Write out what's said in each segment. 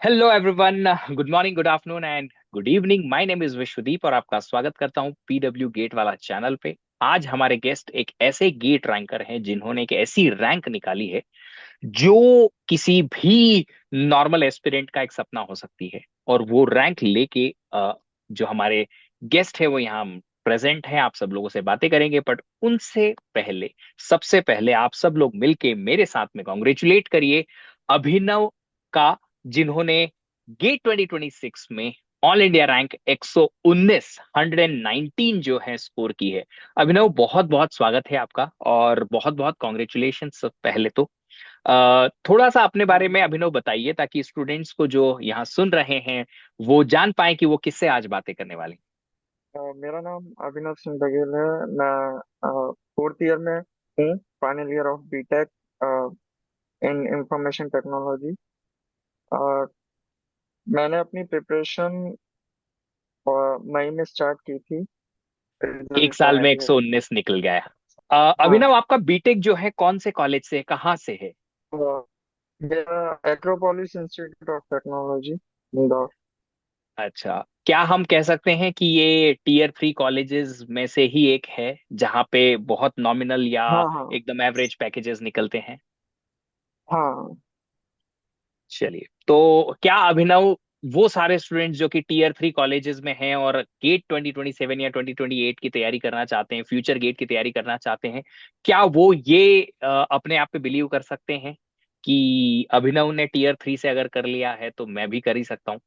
Hello everyone. Good morning, good afternoon and good evening. My name is Vishwadeep और आपका स्वागत करता हूं पीडब्ल्यू गेट वाला चैनल पे। आज हमारे गेस्ट एक ऐसे गेट रैंकर हैं जिन्होंने एक ऐसी रैंक निकाली है जो किसी भी नॉर्मल एस्पिरेंट का एक सपना हो सकती है। और वो रैंक लेके जो हमारे गेस्ट है वो यहाँ प्रेजेंट है, आप सब लोगों से बातें करेंगे। बट उनसे पहले, सबसे पहले आप सब लोग मिलके मेरे साथ में कॉन्ग्रेचुलेट करिए अभिनव का, जिन्होंने गेट 2026 में ऑल इंडिया रैंक 119 119 जो है स्कोर की है। अभिनव, बहुत बहुत स्वागत है आपका और बहुत बहुत कॉन्ग्रेचुलेशन। पहले तो थोड़ा सा अपने बारे में अभिनव बताइए ताकि स्टूडेंट्स को जो यहाँ सुन रहे हैं वो जान पाए कि वो किससे आज बातें करने वाले हैं। मेरा नाम अभिनव सिंह बघेल है। मैं फोर्थ ईयर में हूँ, final year of BTech in information technology. और मैंने अपनी प्रिपरेशन मई में स्टार्ट की थी। एक रिजल्ट साल आया में है। 119 निकल गया। हाँ। अभिनव, आपका बीटेक जो है कौन से कॉलेज से है, कहाँ से है? मेरा एग्रोपोलिस इंस्टीट्यूट ऑफ टेक्नोलॉजी, इंदौर। अच्छा, क्या हम कह सकते हैं कि ये टीयर 3 कॉलेजेस में से ही एक है जहाँ पे बहुत नॉमिनल या हाँ हाँ एकदम एवरेज पैकेजेस निकलते हैं? हाँ। चलिए, तो क्या अभिनव वो सारे स्टूडेंट्स जो कि टीयर 3 कॉलेजेस में हैं और गेट 2027 या 2028 की तैयारी करना चाहते हैं, फ्यूचर गेट की तैयारी करना चाहते हैं, क्या वो ये अपने आप पे बिलीव कर सकते हैं कि अभिनव ने टीयर 3 से अगर कर लिया है तो मैं भी कर ही सकता हूँ?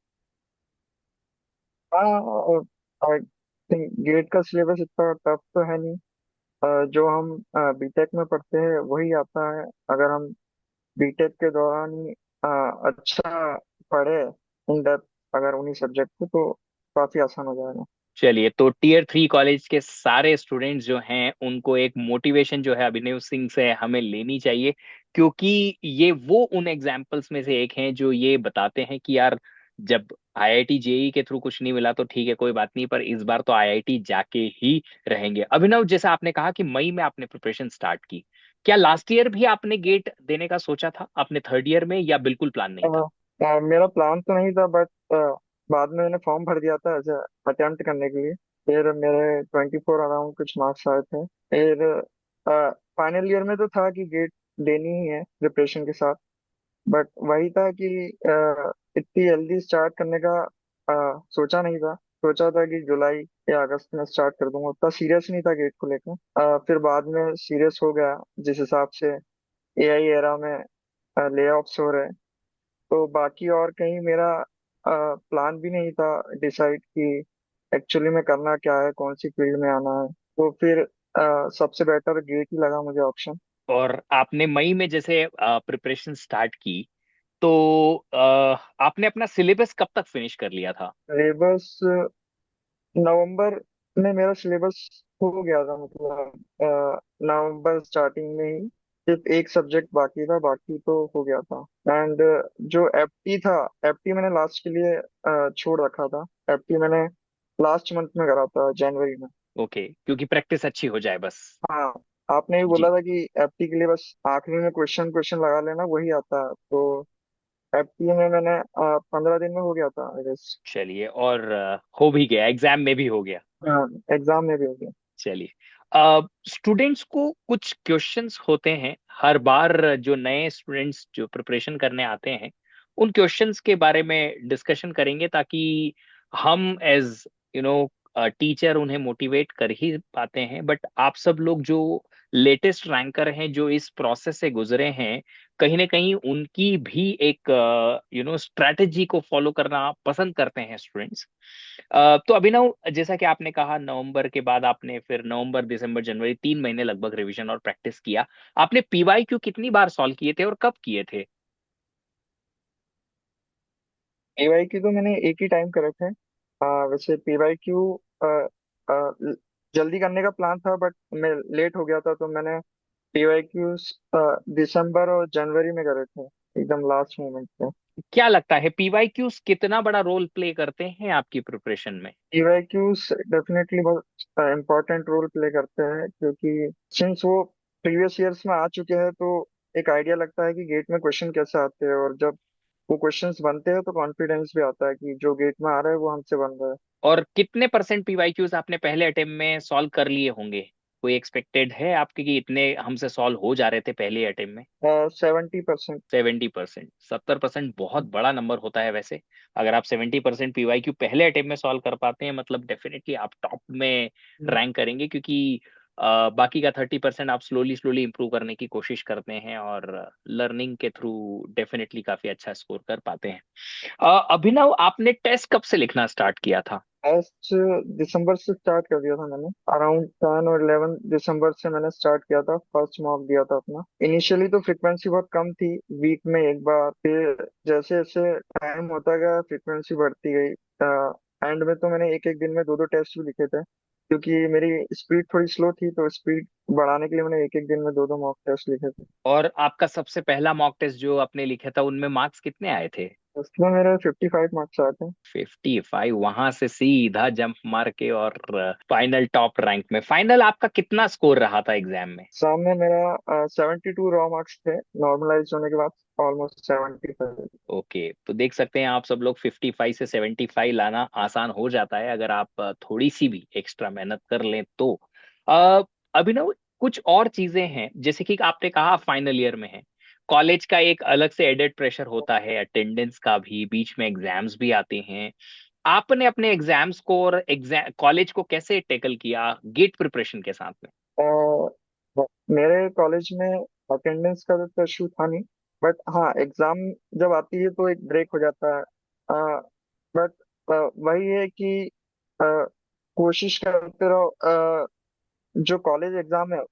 हाँ, आई थिंक गेट का सिलेबस इतना टफ तो है नहीं। जो हम बीटेक में पढ़ते हैं वही आता है। अगर हम बीटेक के दौरान ही अच्छा पढ़े, इन डेप्थ, अगर उन्हीं सब्जेक्ट को, तो काफी आसान हो जाएगा। चलिए, तो टीयर 3 कॉलेज के सारे स्टूडेंट्स जो हैं उनको एक मोटिवेशन जो है अभिनव सिंह से हमें लेनी चाहिए, क्योंकि ये वो उन एग्जाम्पल्स में से एक हैं जो ये बताते हैं कि यार, जब आईआईटी जेई के थ्रू कुछ नहीं मिला तो ठीक है, कोई बात नहीं, पर इस बार तो आईआईटी जाके ही रहेंगे। अभिनव, जैसा आपने कहा कि मई में आपने प्रिपरेशन स्टार्ट की, क्या लास्ट ईयर भी आपने गेट देने का सोचा था अपने थर्ड ईयर में या बिल्कुल प्लान नहीं था? मेरा प्लान तो नहीं था, बट बाद में मैंने फॉर्म भर दिया था एज अटेम्प्ट करने के लिए। फिर मेरे 24 अराउंड कुछ मार्क्स आए थे। फिर फाइनल ईयर में तो था कि गेट देनी ही है प्रिपरेशन के साथ। बट वही था कि इतनी जल्दी स्टार्ट करने का सोचा नहीं था। सोचा था कि जुलाई या अगस्त में स्टार्ट कर दूंगा, उतना सीरियस नहीं था गेट को लेकर। फिर बाद में सीरियस हो गया, जिस हिसाब से एआई एरा में ले ऑफ्स हो रहे हैं। तो बाकी और कहीं मेरा प्लान भी नहीं था डिसाइड कि एक्चुअली में करना क्या है, कौन सी फील्ड में आना है। तो फिर सबसे बेटर गेट ही लगा मुझे ऑप्शन। और आपने मई में जैसे प्रिपरेशन स्टार्ट की तो आपने अपना सिलेबस कब तक फिनिश कर लिया था? सिलेबस नवंबर में मेरा सिलेबस हो गया था, मतलब नवंबर स्टार्टिंग में ही सिर्फ एक सब्जेक्ट बाकी था, बाकी तो हो गया था। एंड जो एफटी था, एफटी मैंने लास्ट के लिए छोड़ रखा था। एफटी मैंने लास्ट मंथ में करा था, जनवरी में। ओके, क्योंकि प्रैक्टिस अच्छी हो जाए बस। हाँ, आपने भी बोला जी, था कि एफटी के लिए बस आखिरी में क्वेश्चन क्वेश्चन लगा लेना, वही आता है। तो एफटी में मैंने 15 दिन में हो गया था, आई गेस। चलिए, और हो भी गया, एग्जाम में भी हो गया। हाँ, एग्जाम में भी हो गया। चलिए, स्टूडेंट्स को कुछ क्वेश्चंस होते हैं हर बार, जो नए स्टूडेंट्स जो प्रिपरेशन करने आते हैं उन क्वेश्चंस के बारे में डिस्कशन करेंगे ताकि हम एज यू नो टीचर उन्हें मोटिवेट कर ही पाते हैं। बट आप सब लोग जो लेटेस्ट रैंकर हैं, जो इस प्रोसेस से गुजरे हैं, कहीं ना कहीं उनकी भी एक स्ट्रैटेजी को फॉलो करना पसंद करते हैं स्टूडेंट्स। तो अभिनव, जैसा कि आपने कहा नवंबर के बाद आपने फिर नवंबर दिसंबर जनवरी 3 महीने लगभग रिवीजन और प्रैक्टिस किया। आपने पीवाईक्यू कितनी बार सॉल्व किए थे और कब किए थे? पीवाई की तो मैंने एक ही टाइम करे थे। वैसे पीवाई क्यू जल्दी करने का प्लान था, बट मैं लेट हो गया था, तो मैंने पीवाई क्यू दिसंबर और जनवरी में करे थे, एकदम लास्ट मोमेंट पे। क्या लगता है पीवाईक्यूज कितना बड़ा रोल प्ले करते हैं आपकी प्रिपरेशन में? पीवाई क्यूज डेफिनेटली बहुत इम्पोर्टेंट रोल प्ले करते हैं, क्योंकि सिंस वो प्रीवियस ईयर्स में आ चुके हैं, तो एक आइडिया लगता है कि गेट में क्वेश्चन कैसे आते हैं। और जब वो क्वेश्चंस बनते हैं तो कॉन्फिडेंस भी आता है कि जो गेट में आ रहा है वो हमसे बन रहा है। और कितने परसेंट पीवाईक्यूज आपने पहले अटेम्प्ट में सॉल्व कर लिए होंगे? कोई एक्सपेक्टेड है आपके कि इतने हमसे सॉल्व हो जा रहे थे पहले अटेम्प्ट में? 70%। 70%। 70% बहुत बड़ा नंबर होता है वैसे। अगर आप 70% पीवाईक्यू पहले अटेम्प्ट में सॉल्व कर पाते हैं, मतलब डेफिनेटली आप टॉप में रैंक करेंगे, क्योंकि बाकी का 30% आप स्लोली स्लोली इंप्रूव करने की कोशिश करते हैं और लर्निंग के थ्रू डेफिनेटली काफी अच्छा स्कोर कर पाते हैं। अभिनव, आपने टेस्ट कब से लिखना स्टार्ट किया था? टेस्ट दिसंबर से स्टार्ट कर दिया था मैंने। अराउंड 10 और 11 दिसंबर से मैंने स्टार्ट किया था, फर्स्ट मॉक दिया था अपना। इनिशियली तो फ्रिक्वेंसी बहुत कम थी, वीक में एक बार। फिर जैसे जैसे टाइम होता गया फ्रिक्वेंसी बढ़ती गई। एंड में तो मैंने एक एक दिन में दो दो टेस्ट भी लिखे थे, क्योंकि मेरी स्पीड थोड़ी स्लो थी, तो स्पीड बढ़ाने के लिए मैंने एक एक दिन में दो दो मॉक टेस्ट लिखे थे। और आपका सबसे पहला मॉक टेस्ट जो आपने लिखा था, उनमें मार्क्स कितने आए थे? उसमें मेरे 55 मार्क्स आए थे। 55। वहां से सीधा जंप मार के और फाइनल टॉप रैंक में। फाइनल आपका कितना स्कोर रहा था एग्जाम में? सामने मेरा 72 रॉ मार्क्स थे, नॉर्मलाइज होने के बाद ऑलमोस्ट 75। ओके, तो देख सकते हैं आप सब लोग, 55 से 75 लाना आसान हो जाता है अगर आप थोड़ी सी भी एक्स्ट्रा मेहनत कर लें तो। अ, अभिनव, कुछ और चीजें हैं, जैसे कि आपने कहा फाइनल ईयर में है, कॉलेज का एक अलग से एडेड प्रेशर होता है, अटेंडेंस का भी, बीच में एग्जाम्स भी आते हैं। आपने अपने एग्जाम्स को और एग्जाम कॉलेज को कैसे टेकल किया गेट प्रिपरेशन के साथ में? मेरे कॉलेज में अटेंडेंस का तो इशू था नहीं, बट हाँ एग्जाम जब आती है तो एक ब्रेक हो जाता है। बट वही है कि अ, कोशिश करते रहो। जो कॉलेज एग्जाम है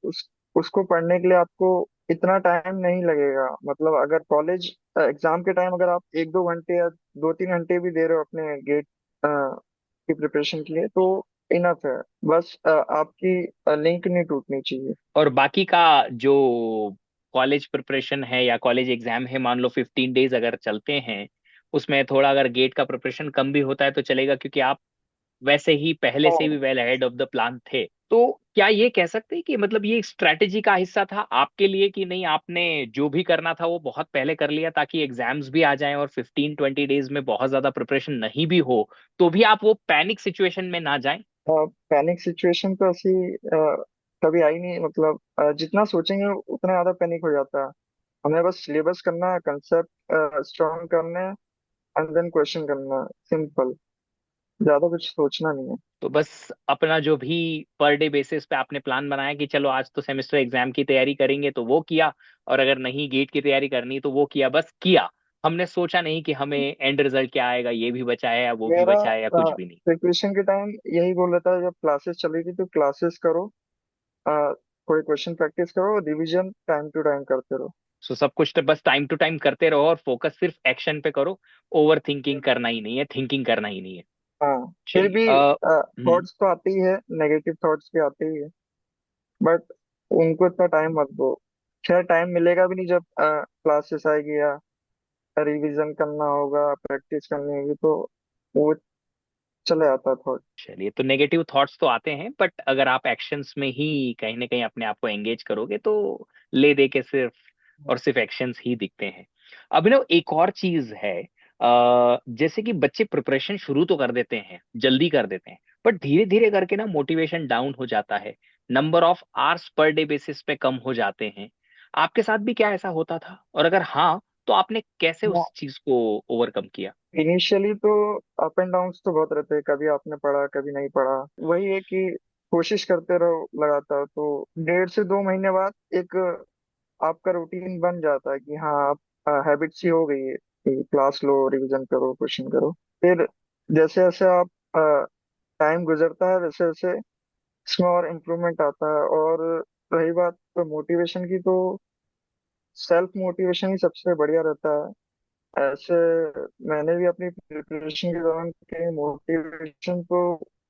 उसको पढ़ने के लिए आपको इतना टाइम नहीं लगेगा। मतलब अगर कॉलेज एग्जाम के टाइम अगर आप एक दो घंटे या 2-3 घंटे भी दे रहे हो अपने गेट की प्रिपरेशन के लिए, तो इनफ है। बस आपकी लिंक नहीं टूटनी चाहिए। और बाकी का जो कॉलेज प्रिपरेशन है या कॉलेज एग्जाम है, मान लो 15 डेज अगर चलते हैं, उसमें थोड़ा अगर गेट का प्रिपरेशन कम भी होता है तो चलेगा, क्योंकि आप वैसे ही पहले से भी हाँ, well ahead of the plan थे। तो क्या ये कह सकते हैं कि मतलब ये स्ट्रैटेजी का हिस्सा था आपके लिए, कि नहीं आपने जो भी करना था वो बहुत पहले कर लिया, ताकि एग्जाम्स भी आ जाएं और 15-20 डेज में बहुत ज्यादा प्रिपरेशन नहीं भी हो तो भी आप वो पैनिक सिचुएशन में ना जाएं? पैनिक सिचुएशन तो ऐसी कभी आई नहीं। मतलब जितना सोचेंगे उतना ज्यादा पैनिक हो जाता है। हमें बस सिलेबस करना है, कंसेप्ट स्ट्रॉन्ग करना है, एंड देन क्वेश्चन करना है, सिंपल। ज्यादा कुछ सोचना नहीं है। तो बस अपना जो भी पर डे बेसिस पे आपने प्लान बनाया कि चलो आज तो सेमेस्टर एग्जाम की तैयारी करेंगे, तो वो किया, और अगर नहीं गेट की तैयारी करनी तो वो किया, बस किया। हमने सोचा नहीं कि हमें एंड रिजल्ट क्या आएगा, ये भी बचा है या वो भी मेरा बचा है या कुछ भी नहीं। प्रिपरेशन के टाइम यही गोल रहता है, जब क्लासेस चल रही थी तो क्लासेस करो, कोई क्वेश्चन प्रैक्टिस करो, रिवीजन टाइम टू टाइम करते रहो। सो सब कुछ तो बस टाइम टू टाइम करते रहो और फोकस सिर्फ एक्शन पे करो। ओवर थिंकिंग करना ही नहीं है, थिंकिंग करना ही नहीं है। हाँ, फिर चलिए। भी हम्म। थॉट्स तो आते ही है, नेगेटिव थॉट्स भी आते ही है, बट उनको इतना टाइम मत दो। खैर टाइम मिलेगा भी नहीं जब क्लासेस आएगी या रिवीजन करना होगा, प्रैक्टिस करनी होगी, तो वो चले आता थॉट। चलिए, तो नेगेटिव थॉट्स तो आते हैं, बट अगर आप एक्शंस में ही कहीं ना कहीं अपने आप को एंगेज करोगे तो ले दे के सिर्फ और सिर्फ एक्शंस ही दिखते हैं। अभिनव, एक और चीज है, जैसे कि बच्चे प्रिपरेशन शुरू तो कर देते हैं, जल्दी कर देते हैं, बट धीरे धीरे करके ना मोटिवेशन डाउन हो जाता है, number of hours per day basis पे कम हो जाते हैं। आपके साथ भी क्या ऐसा होता था, और अगर हाँ तो आपने कैसे उस चीज को ओवरकम किया? इनिशियली तो अप एंड डाउन तो बहुत रहते हैं, कभी आपने पढ़ा कभी नहीं पढ़ा। वही है कि कोशिश करते रहो लगातार, तो 1.5 से 2 महीने बाद एक आपका रूटीन बन जाता है कि हाँ आप हैबिट सी हो गई है कि क्लास लो, रिवीजन करो, क्वेश्चन करो। फिर जैसे जैसे आप टाइम गुजरता है वैसे वैसे इसमें और इम्प्रूवमेंट आता है। और रही बात तो मोटिवेशन की, तो सेल्फ मोटिवेशन ही सबसे बढ़िया रहता है। ऐसे मैंने भी अपनी प्रिपरेशन के दौरान कहीं मोटिवेशन तो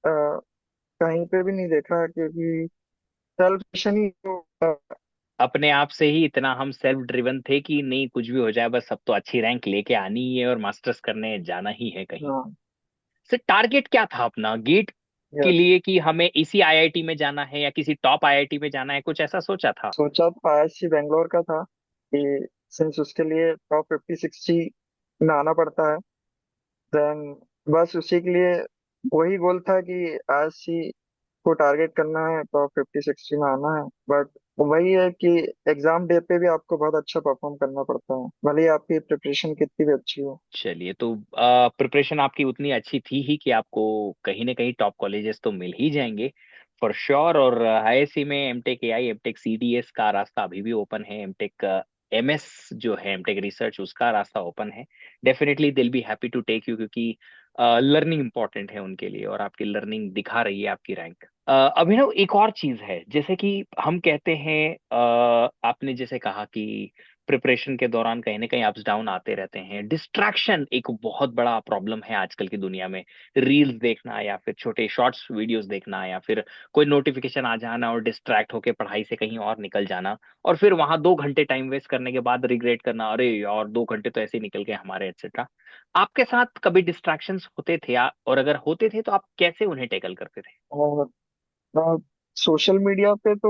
कहीं पे भी नहीं देखा, क्योंकि सेल्फ मोटिवेशन ही तो अपने आप से ही इतना हम सेल्फ ड्रिवन थे कि नहीं कुछ भी हो जाए, बस अब तो अच्छी रैंक लेके आनी ही है और मास्टर्स करने जाना ही है कहीं। हाँ। सर, टारगेट क्या था अपना गेट के यस। लिए, कि हमें इसी आईआईटी में जाना है या किसी टॉप आईआईटी में जाना है, कुछ ऐसा सोचा था? सोचा तो आईआईसी बेंगलोर का था कि सिंस उसके लिए टॉप 50-60 में आना पड़ता है। देन बस उसी के लिए वही गोल था कि आईएससी को टारगेट करना है, तो 50-60 में आना है। बट वही है कि एग्जाम डे पे भी आपको बहुत अच्छा परफॉर्म करना पड़ता है, भले ही आपकी प्रिपरेशन कितनी भी अच्छी हो। चलिए, तो प्रिपरेशन आपकी उतनी अच्छी थी ही कि आपको कहीं ना कहीं टॉप कॉलेजेस तो मिल ही जाएंगे फॉर श्योर। और आईआईसी में एमटेक एआई, एमटेक सीडीएस का रास्ता अभी भी ओपन है। एमटेक एमएस जो है, एमटेक रिसर्च, उसका रास्ता ओपन है। Definitely will be happy to take you, क्योंकि लर्निंग इंपॉर्टेंट है उनके लिए, और आपकी लर्निंग दिखा रही है आपकी रैंक। अभिनव, एक और चीज है, जैसे कि हम कहते हैं, आपने जैसे कहा कि प्रिपरेशन के दौरान कहीं ना कहीं अप्स डाउन आते रहते हैं। डिस्ट्रैक्शन एक बहुत बड़ा प्रॉब्लम है आजकल की दुनिया में। रील्स देखना, या फिर छोटे शॉर्ट्स वीडियोस देखना, या फिर कोई नोटिफिकेशन आ जाना और डिस्ट्रैक्ट होके पढ़ाई से कहीं और निकल जाना, और फिर वहां 2 घंटे टाइम वेस्ट करने के बाद रिग्रेट करना, अरे यार 2 घंटे तो ऐसे ही निकल गए हमारे, एक्सेट्रा। आपके साथ कभी डिस्ट्रैक्शंस होते थे और अगर होते थे तो आप कैसे उन्हें टैकल करते थे? और सोशल मीडिया पे तो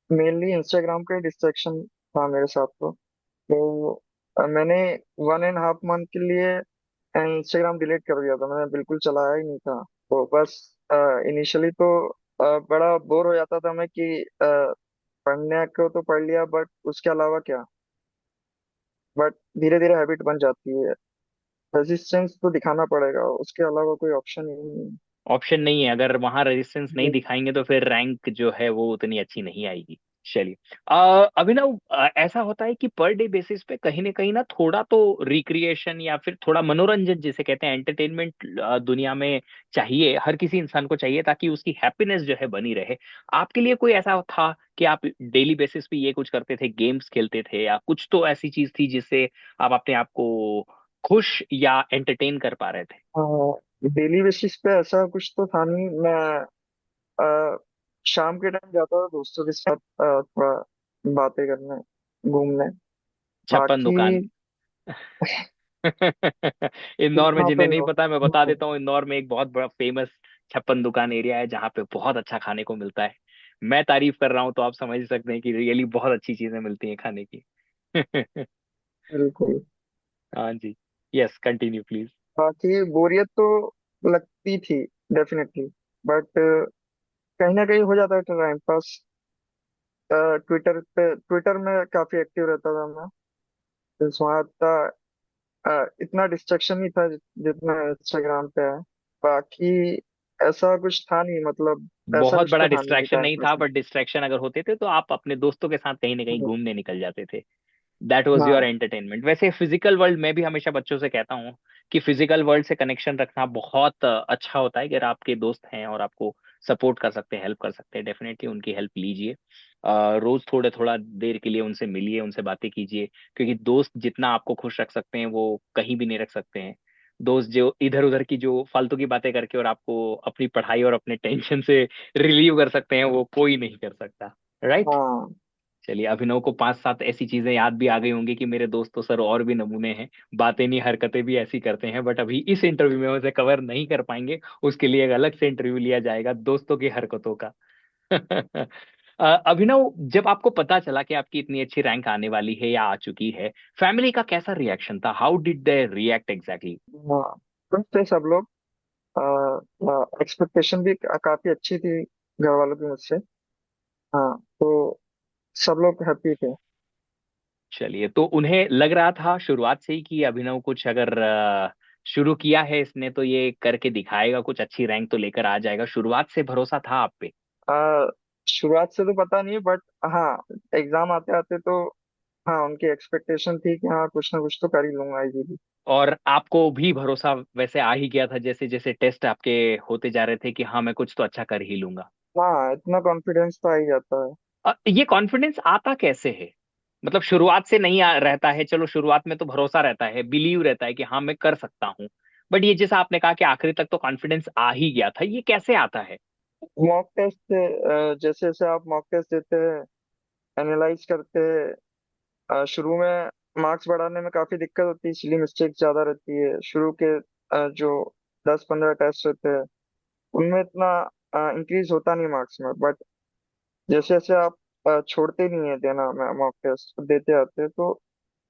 मेनली इंस्टाग्राम का डिस्ट्रैक्शन था मेरे साथ। तो मैंने 1.5 मंथ के लिए इंस्टाग्राम डिलीट कर दिया था, मैंने बिल्कुल चलाया ही नहीं था। तो बस इनिशियली तो बड़ा बोर हो जाता था मैं कि पढ़ने को तो पढ़ लिया, बट उसके अलावा क्या। बट धीरे धीरे हैबिट बन जाती है। रेजिस्टेंस तो दिखाना पड़ेगा, उसके अलावा कोई ऑप्शन ही नहीं ऑप्शन नहीं है, अगर वहां रेजिस्टेंस नहीं है। दिखाएंगे तो फिर रैंक जो है वो उतनी अच्छी नहीं आएगी। चलिए, अभिनव, ऐसा होता है कि पर डे बेसिस पे कहीं ना कहीं ना थोड़ा तो रिक्रिएशन या फिर थोड़ा मनोरंजन जिसे कहते हैं, एंटरटेनमेंट दुनिया में चाहिए, हर किसी इंसान को चाहिए, ताकि उसकी हैप्पीनेस जो है बनी रहे। आपके लिए कोई ऐसा था कि आप डेली बेसिस पे ये कुछ करते थे, गेम्स खेलते थे, या कुछ तो ऐसी चीज थी जिससे आप अपने आप को खुश या एंटरटेन कर पा रहे थे? डेली बेसिस पे ऐसा कुछ तो था नहीं। मैं अ, शाम के टाइम जाता था दोस्तों के साथ थोड़ा बातें करने, घूमने। छप्पन बाकी दुकान। इंदौर में वहाँ जिन्हें पे नहीं पता, मैं बता हाँ, देता हूँ, इंदौर में एक बहुत बड़ा फेमस छप्पन दुकान एरिया है जहाँ पे बहुत अच्छा खाने को मिलता है। मैं तारीफ कर रहा हूँ तो आप समझ ही सकते हैं कि रियली बहुत अच्छी चीजें मिलती हैं खाने की। बिल्कुल। हाँ जी। Yes, continue please. बाकी बोरियत तो लगती थी डेफिनेटली, बट कहीं ना कहीं हो जाता था टाइम पास। ट्विटर में काफी एक्टिव रहता था मैं। तो वहाँ इतना डिस्ट्रक्शन नहीं था जितना इंस्टाग्राम पे है। बाकी ऐसा कुछ था नहीं, मतलब ऐसा बहुत कुछ बड़ा तो था नहीं कि डिस्ट्रैक्शन टाइम नहीं पास था, बट डिस्ट्रैक्शन अगर होते थे तो आप अपने दोस्तों के साथ कहीं ना कहीं नहीं। घूमने निकल जाते थे। दैट वॉज योर हाँ एंटरटेनमेंट। वैसे फिजिकल वर्ल्ड, मैं भी हमेशा बच्चों से कहता हूँ कि फिजिकल वर्ल्ड से कनेक्शन रखना बहुत अच्छा होता है। अगर आपके दोस्त हैं और आपको सपोर्ट कर सकते हैं, हेल्प कर सकते हैं, डेफिनेटली उनकी हेल्प लीजिए। रोज थोड़े थोड़ा देर के लिए उनसे मिलिए, उनसे बातें कीजिए, क्योंकि दोस्त जितना आपको खुश रख सकते हैं वो कहीं भी नहीं रख सकते हैं। दोस्त जो इधर उधर की जो फालतू की बातें करके और आपको अपनी पढ़ाई और अपने टेंशन से रिलीव कर सकते हैं, वो कोई नहीं कर सकता। राइट। हाँ। चलिए, अभिनव को 5-7 ऐसी चीजें याद भी आ गई होंगी कि मेरे दोस्त तो सर और भी नमूने हैं, बातें नहीं हरकतें भी ऐसी करते हैं, बट अभी इस इंटरव्यू में उसे कवर नहीं कर पाएंगे। उसके लिए एक अलग से इंटरव्यू लिया जाएगा दोस्तों की हरकतों का। अभिनव, जब आपको पता चला कि आपकी इतनी अच्छी रैंक आने वाली है या आ चुकी है, फैमिली का कैसा रिएक्शन था? How did they react exactly? हाँ, खुश थे सब लोग। एक्सपेक्टेशन भी काफी अच्छी थी घर वालों की मुझसे। हाँ, तो सब लोग हैप्पी थे। चलिए, तो उन्हें लग रहा था शुरुआत से ही कि अभिनव कुछ अगर शुरू किया है इसने तो ये करके दिखाएगा, कुछ अच्छी रैंक तो लेकर आ जाएगा, शुरुआत से भरोसा था आप पे? आ, शुरुआत से तो पता नहीं, बट हाँ, एग्जाम आते आते तो हाँ, उनकी एक्सपेक्टेशन थी कि हाँ कुछ ना कुछ तो कर ही लूंगा इजीली। और आपको भी भरोसा वैसे आ ही गया था जैसे जैसे टेस्ट आपके होते जा रहे थे कि हाँ मैं कुछ तो अच्छा कर ही लूंगा? हाँ, इतना कॉन्फिडेंस तो आ ही जाता है। ये कॉन्फिडेंस आता कैसे है? मतलब शुरुआत से नहीं रहता है, चलो शुरुआत में तो भरोसा रहता है, बिलीव रहता है कि हाँ मैं कर सकता हूँ, बट ये जैसा आपने कहा कि आखिरी तक तो कॉन्फिडेंस आ ही गया था, ये कैसे आता है? मॉक टेस्ट से जैसे जैसे आप मॉक टेस्ट देते हैं, एनालाइज करते हैं, शुरू में मार्क्स बढ़ाने में काफी दिक्कत होती है, इसलिए मिस्टेक ज्यादा रहती है शुरू के। जो 10-15 टेस्ट होते हैं उनमें इतना इंक्रीज होता नहीं मार्क्स में। बट जैसे जैसे आप छोड़ते नहीं है देना मॉक टेस्ट देते आते हैं, तो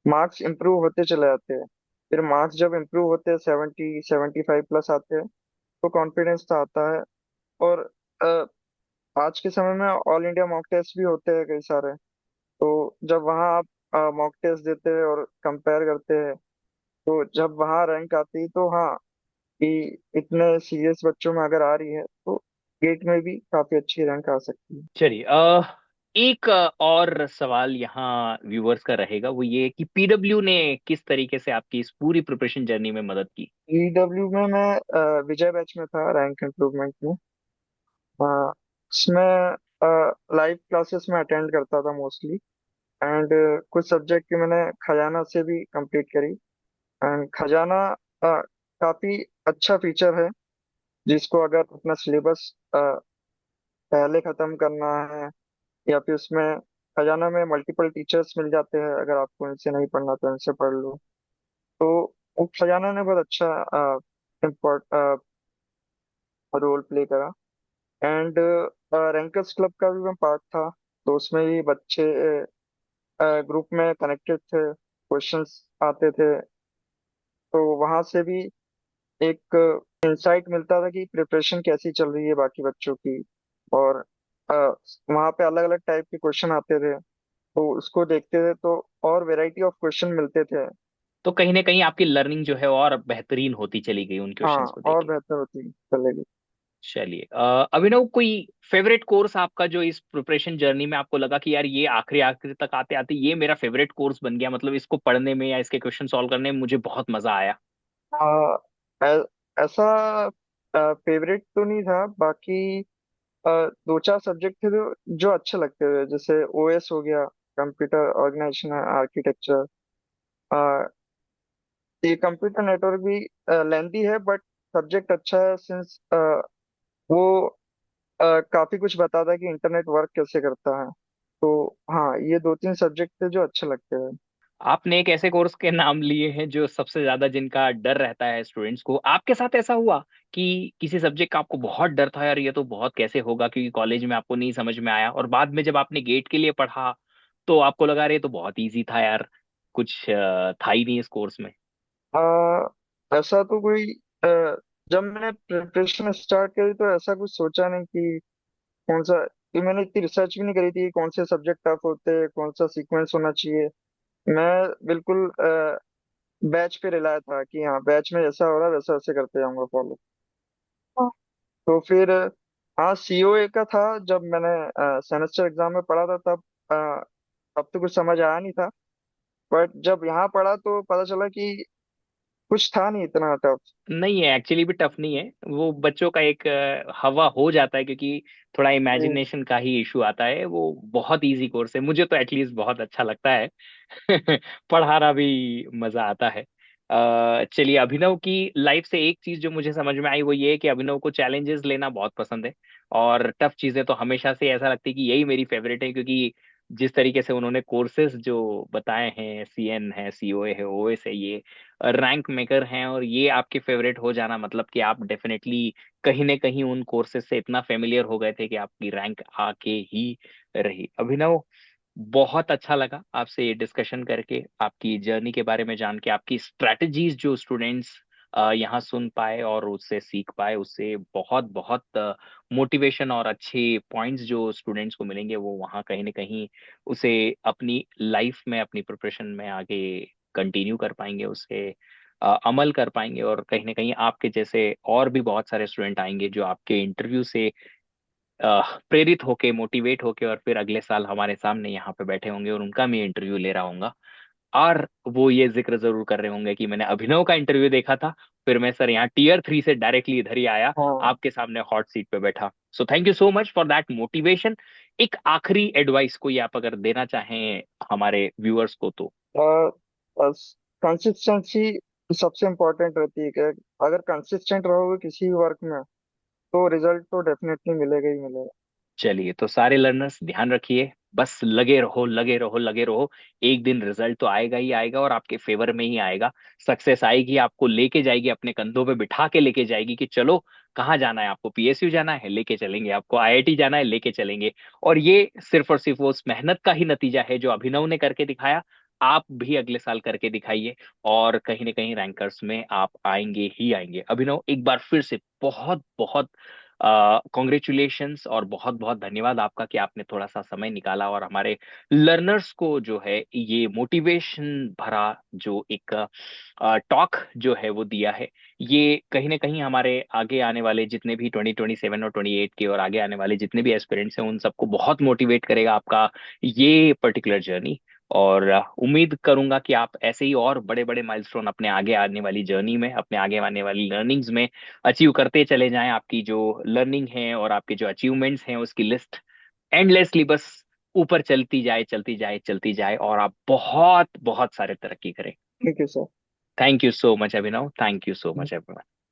मार्क्स इम्प्रूव होते चले जाते हैं। फिर मार्क्स जब इम्प्रूव होते हैं, 70 75 प्लस आते हैं, तो कॉन्फिडेंस तो आता है। और अ, आज के समय में ऑल इंडिया मॉक टेस्ट भी होते हैं कई सारे। तो जब वहाँ आप मॉक टेस्ट देते हैं और कंपेयर करते हैं, तो जब वहाँ रैंक आती है तो हाँ, कि इतने सीरियस बच्चों में अगर आ रही है तो गेट में भी काफी अच्छी रैंक आ सकती है। चलिए, एक और सवाल यहाँ व्यूअर्स का रहेगा, वो ये कि पीडब्ल्यू ने किस तरीके से आपकी इस पूरी प्रिपरेशन जर्नी में मदद की। ईडब्ल्यू में मैं विजय बैच में था, रैंक इम्प्रूवमेंट में। इसमें लाइव क्लासेस में अटेंड करता था मोस्टली। एंड कुछ सब्जेक्ट की मैंने खजाना से भी कंप्लीट करी। एंड खजाना काफी अच्छा फीचर है, जिसको अगर अपना सिलेबस पहले खत्म करना है, या फिर उसमें खजाना में मल्टीपल टीचर्स मिल जाते हैं, अगर आपको इनसे नहीं पढ़ना तो इनसे पढ़ लो। तो वो खजाना ने बहुत अच्छा इम्पोर्ट रोल प्ले करा। एंड रैंकर्स क्लब का भी मैं पार्ट था, तो उसमें भी बच्चे ग्रुप में कनेक्टेड थे, क्वेश्चंस आते थे। तो वहां से भी एक इंसाइट मिलता था कि प्रिपरेशन कैसी चल रही है बाकी बच्चों की। और वहाँ पे अलग अलग टाइप के क्वेश्चन आते थे, तो उसको देखते थे तो और वैरायटी ऑफ क्वेश्चन मिलते थे। तो कहीं ना कहीं आपकी लर्निंग जो है और बेहतरीन होती चली गई उन हाँ, क्वेश्चंस को और देके। बेहतर होती चलेगी। चलिए, अभिनव, कोई फेवरेट कोर्स आपका जो इस प्रिपरेशन जर्नी में आपको लगा कि यार ये आखिरी आखिरी तक आते आते ये मेरा फेवरेट कोर्स बन गया, मतलब इसको पढ़ने में या इसके क्वेश्चन सॉल्व करने में मुझे बहुत मजा आया। आ, ऐसा फेवरेट तो नहीं था, बाकी दो चार सब्जेक्ट थे जो अच्छे लगते थे, जैसे ओएस हो गया, कंप्यूटर ऑर्गेनाइजेशन आर्किटेक्चर। ये कंप्यूटर नेटवर्क भी लेंथी है, बट सब्जेक्ट अच्छा है, सिंस वो काफी कुछ बताता है कि इंटरनेट वर्क कैसे करता है। तो हाँ, ये दो तीन सब्जेक्ट थे जो अच्छे लगते हैं। आपने एक ऐसे कोर्स के नाम लिए हैं जो सबसे ज्यादा जिनका डर रहता है स्टूडेंट्स को, आपके साथ ऐसा हुआ कि किसी सब्जेक्ट का आपको बहुत डर था, यार ये तो बहुत कैसे होगा क्योंकि कॉलेज में आपको नहीं समझ में आया, और बाद में जब आपने गेट के लिए पढ़ा तो आपको लगा अरे ये तो बहुत इजी था यार, कुछ था ही नहीं इस कोर्स में। ऐसा तो कोई जब मैंने प्रिपरेशन स्टार्ट करी तो ऐसा कुछ सोचा नहीं कि कौन सा, कि मैंने इतनी रिसर्च भी नहीं करी थी कि कौन से सब्जेक्ट टफ होते हैं, कौन सा सीक्वेंस होना चाहिए। मैं बिल्कुल बैच पे रिलाया था कि हाँ, बैच में जैसा हो रहा है वैसा वैसे करते जाऊंगा फॉलो। तो फिर हाँ, सीओए का था। जब मैंने सेमेस्टर एग्जाम में पढ़ा था, तब तो कुछ समझ आया नहीं था। बट जब यहाँ पढ़ा तो पता चला कि कुछ था नहीं इतना टफ। नहीं है, एक्चुअली भी टफ नहीं है, वो बच्चों का एक हवा हो जाता है क्योंकि थोड़ा जी। इमेजिनेशन का ही इशू आता है, वो बहुत इजी कोर्स है, मुझे तो एटलीस्ट बहुत अच्छा लगता है। पढ़ाना भी मजा आता है। चलिए, अभिनव की लाइफ से एक चीज जो मुझे समझ में आई वो ये है कि अभिनव को चैलेंजेस लेना बहुत पसंद है, और टफ चीजें तो हमेशा से ऐसा लगती है कि यही मेरी फेवरेट है, क्योंकि जिस तरीके से उन्होंने कोर्सेज जो बताए हैं, सीएन है, सीओए है, ओएस है, ये रैंक मेकर हैं, और ये आपके फेवरेट हो जाना मतलब कि आप डेफिनेटली कहीं ना कहीं उन कोर्सेज से इतना फेमिलियर हो गए थे कि आपकी रैंक आके ही रही। अभिनव, बहुत अच्छा लगा आपसे ये डिस्कशन करके, आपकी जर्नी के बारे में जान के, आपकी स्ट्रैटेजीज जो स्टूडेंट्स यहाँ सुन पाए और उससे सीख पाए, उससे बहुत बहुत मोटिवेशन और अच्छे पॉइंट्स जो स्टूडेंट्स को मिलेंगे वो वहाँ कहीं ना कहीं उसे अपनी लाइफ में, अपनी प्रिपरेशन में आगे कंटिन्यू कर पाएंगे, उसे अमल कर पाएंगे, और कहीं ना कहीं आपके जैसे और भी बहुत सारे स्टूडेंट आएंगे जो आपके इंटरव्यू से प्रेरित होके, मोटिवेट होके, और फिर अगले साल हमारे सामने यहाँ पे बैठे होंगे और उनका मैं इंटरव्यू ले रहा हूंगा, और वो ये जिक्र जरूर कर रहे होंगे कि मैंने अभिनव का इंटरव्यू देखा था, फिर मैं सर यहाँ टीयर 3 से डायरेक्टली इधर ही आया, हाँ। आपके सामने हॉट सीट पे बैठा। So thank you so much for that motivation. एक आखिरी एडवाइस कोई आप अगर देना चाहें हमारे व्यूअर्स को तो। कंसिस्टेंसी सबसे इम्पोर्टेंट रहती है, कि अगर कंसिस्टेंट रहोगे किसी भी वर्क में तो रिजल्ट तो डेफिनेटली मिलेगा ही मिलेगा। चलिए, तो सारे लर्नर्स ध्यान रखिए, बस लगे रहो, लगे रहो, लगे रहो, एक दिन रिजल्ट तो आएगा ही आएगा, और आपके फेवर में ही आएगा। सक्सेस आएगी, आपको लेके जाएगी, अपने कंधों पे बिठा के लेके जाएगी कि चलो कहाँ जाना है, आपको पीएसयू जाना है लेके चलेंगे, आपको आईआईटी जाना है लेके चलेंगे। और ये सिर्फ और सिर्फ उस मेहनत का ही नतीजा है जो अभिनव ने करके दिखाया, आप भी अगले साल करके दिखाइए, और कहीं ना कहीं रैंकर्स में आप आएंगे ही आएंगे। अभिनव, एक बार फिर से बहुत बहुत कॉन्ग्रेचुलेशंस और बहुत बहुत धन्यवाद आपका कि आपने थोड़ा सा समय निकाला और हमारे लर्नर्स को जो है ये मोटिवेशन भरा जो एक टॉक जो है वो दिया है। ये कहीं ना कहीं हमारे आगे आने वाले जितने भी 2027 और 28 के और आगे आने वाले जितने भी एस्पिरेंट्स हैं उन सबको बहुत मोटिवेट करेगा आपका ये पर्टिकुलर जर्नी। और उम्मीद करूंगा कि आप ऐसे ही और बड़े बड़े माइलस्टोन अपने आगे आने वाली जर्नी में, अपने आगे आने वाली लर्निंग्स में अचीव करते चले जाएं। आपकी जो लर्निंग है और आपके जो अचीवमेंट्स हैं उसकी लिस्ट एंडलेसली बस ऊपर चलती जाए चलती जाए चलती जाए, और आप बहुत बहुत सारे तरक्की करें। Thank you sir. Thank you so much Abhinav, thank you so much everyone.